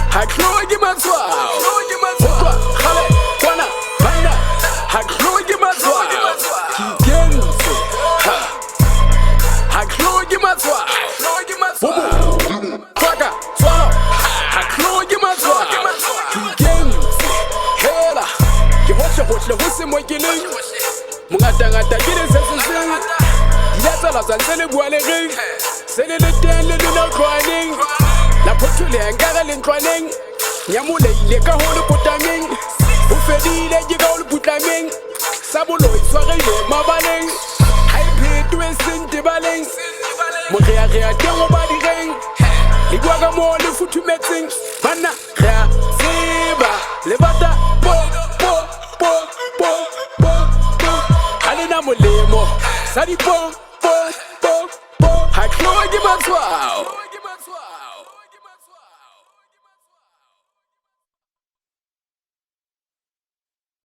Haklogi mazwa Okwa khale kwana bana Haklogi mazwa Kigenze Haklogi mazwa Bubu Kwaka swallow Haklogi mazwa Kigenze Hela Kihoche husi mwekiling Mungata gile sesuzing Yasa la zanzele bualeging Sele le ten le luna kwaning La potule ngara l'intwaning Nyamule ile ka holo putaming Ufedi ile jiga holo putaming Sabulo isware ile mabaleng Haipi tuwe sinti baleng Mokrea rea tengo badi ring Ligwaga mo le futu meting Mana rea ziba Levata po Alina mulemo Sadi po